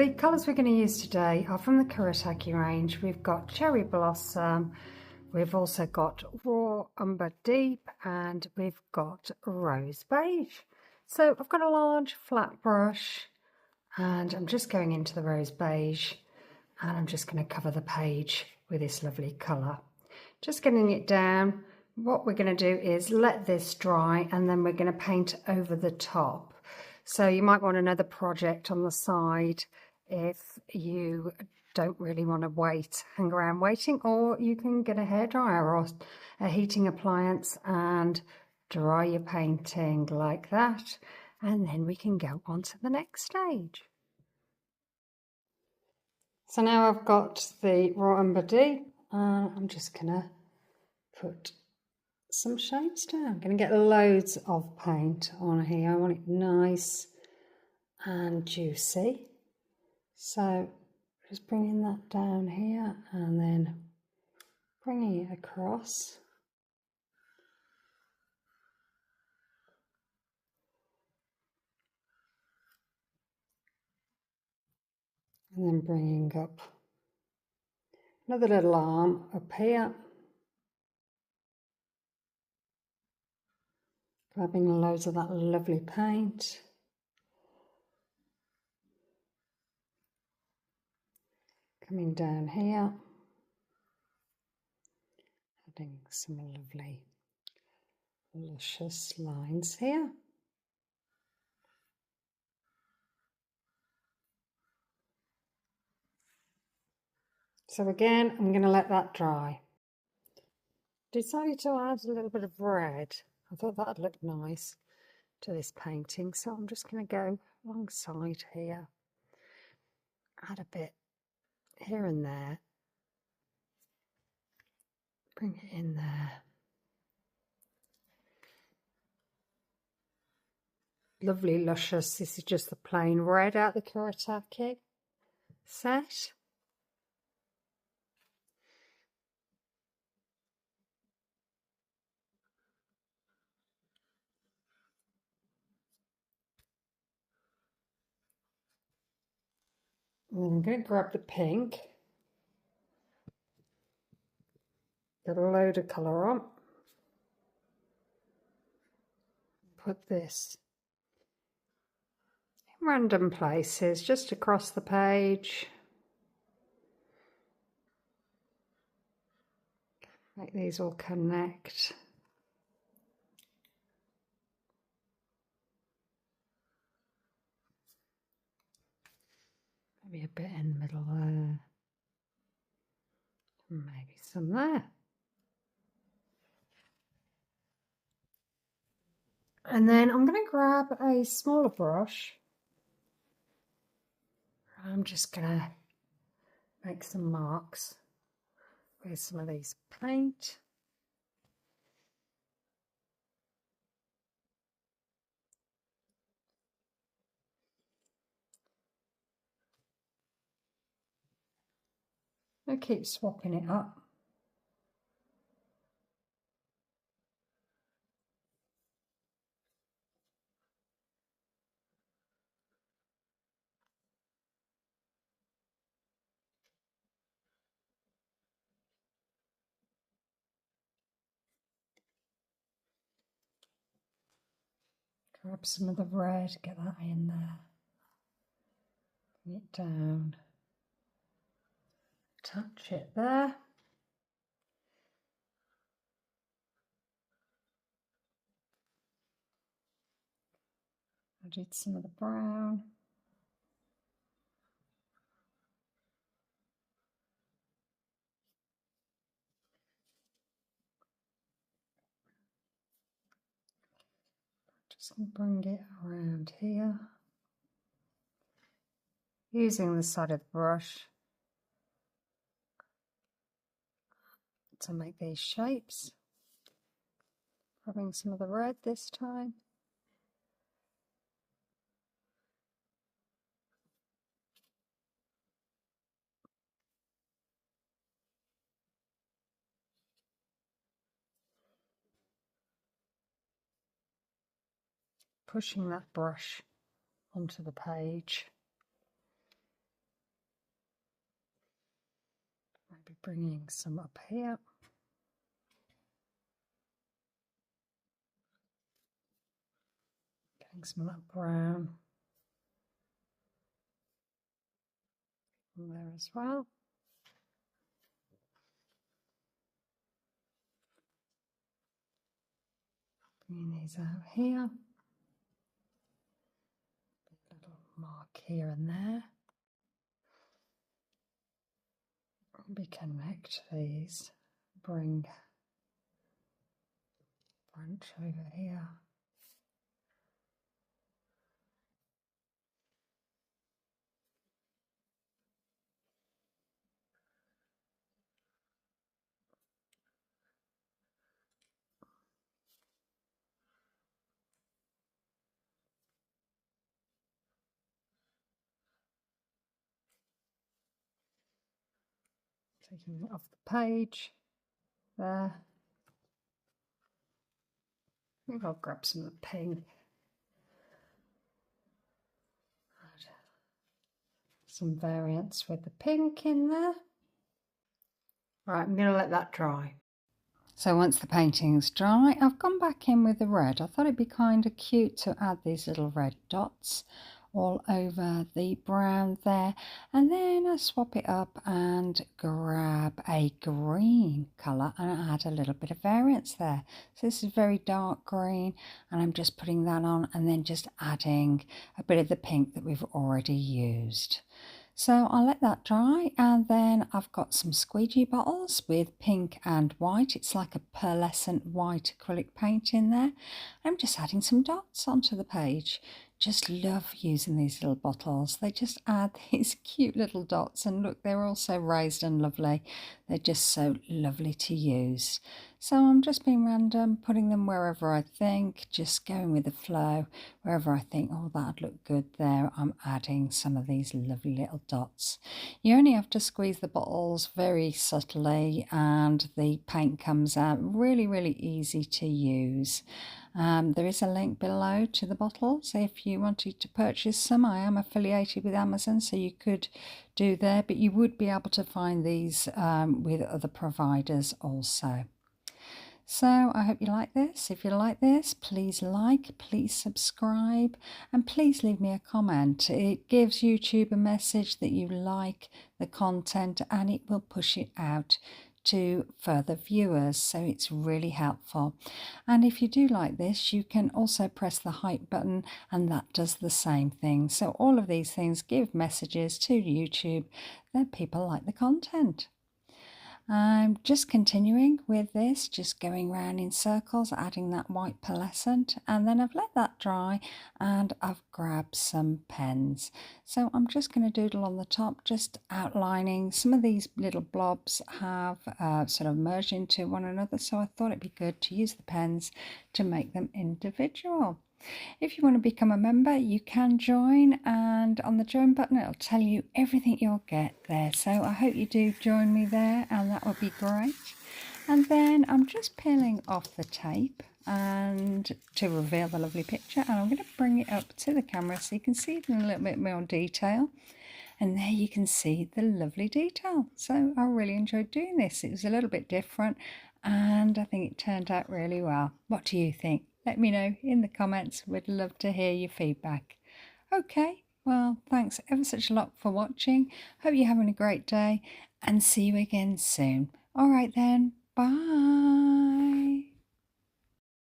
The colours we're going to use today are from the Kuretake range. We've got Cherry Blossom, we've also got Raw Umber Deep, and we've got Rose Beige. So I've got a large flat brush and I'm just going into the Rose Beige and I'm just going to cover the page with this lovely colour. Just getting it down. What we're going to do is let this dry and then we're going to paint over the top. So you might want another project on the side if you don't really want to hang around waiting, or you can get a hairdryer or a heating appliance and dry your painting like that, and then we can go on to the next stage. So now I've got the Raw Umber Deep and I'm just going to put some shades down. I'm going to get loads of paint on here. I want it nice and juicy. So just bringing that down here and then bringing it across. And then bringing up another little arm up here. Grabbing loads of that lovely paint. Coming down here. Adding some lovely luscious lines here. So again, I'm going to let that dry. Decided to add a little bit of red. I thought that'd look nice to this painting, so I'm just going to go alongside here, add a bit here and there, bring it in there. Lovely luscious. This is just the plain red out the Kuretake set. And I'm going to grab the pink, get a load of colour on, put this in random places just across the page. Make these all connect. Maybe a bit in the middle there. Maybe some there. And then I'm going to grab a smaller brush. I'm just going to make some marks with some of these paint. I keep swapping it up. Grab some of the red, get that in there. Bring it down. Touch it there. I did some of the brown. Just bring it around here. Using the side of the brush to make these shapes. Grabbing some of the red this time. Pushing that brush onto the page. bringing some up here. Getting some of that brown from there as well. Bringing these out here. A little mark here and there. We connect these. Bring branch over here. Taking it off the page there. I think I'll grab some of the pink. Add some variants with the pink in there. Right, I'm going to let that dry. So once the painting's dry, I've gone back in with the red. I thought it'd be kind of cute to add these little red dots all over the brown there, and then I swap it up and grab a green colour and add a little bit of variance there. So this is very dark green, and I'm just putting that on and then just adding a bit of the pink that we've already used. So I'll let that dry, and then I've got some squeegee bottles with pink and white. It's like a pearlescent white acrylic paint in there. I'm just adding some dots onto the page. Just love using these little bottles. They just add these cute little dots, and look, they're all so raised and lovely. They're just so lovely to use. So I'm just being random, putting them wherever I think, just going with the flow. Wherever I think, oh, that'd look good there, I'm adding some of these lovely little dots. You only have to squeeze the bottles very subtly and the paint comes out really, really easy to use. There is a link below to the bottles if you wanted to purchase some. I am affiliated with Amazon, so you could do there, but you would be able to find these with other providers also. So I hope you like this. If you like this, please like, please subscribe, and please leave me a comment. It gives YouTube a message that you like the content, and it will push it out to further viewers, so it's really helpful. And if you do like this, you can also press the hype button, and that does the same thing. So all of these things give messages to YouTube that people like the content. I'm just continuing with this, just going round in circles, adding that white pearlescent, and then I've let that dry and I've grabbed some pens. So I'm just going to doodle on the top, just outlining. Some of these little blobs have sort of merged into one another, so I thought it'd be good to use the pens to make them individual. If you want to become a member, you can join, and on the join button it'll tell you everything you'll get there. So I hope you do join me there, and that would be great. And then I'm just peeling off the tape and to reveal the lovely picture, and I'm going to bring it up to the camera so you can see it in a little bit more detail. And there you can see the lovely detail. So I really enjoyed doing this. It was a little bit different, and I think it turned out really well. What do you think? Let me know in the comments. We'd love to hear your feedback. Okay, well, thanks ever such a lot for watching. Hope you're having a great day, and see you again soon. All right then, bye.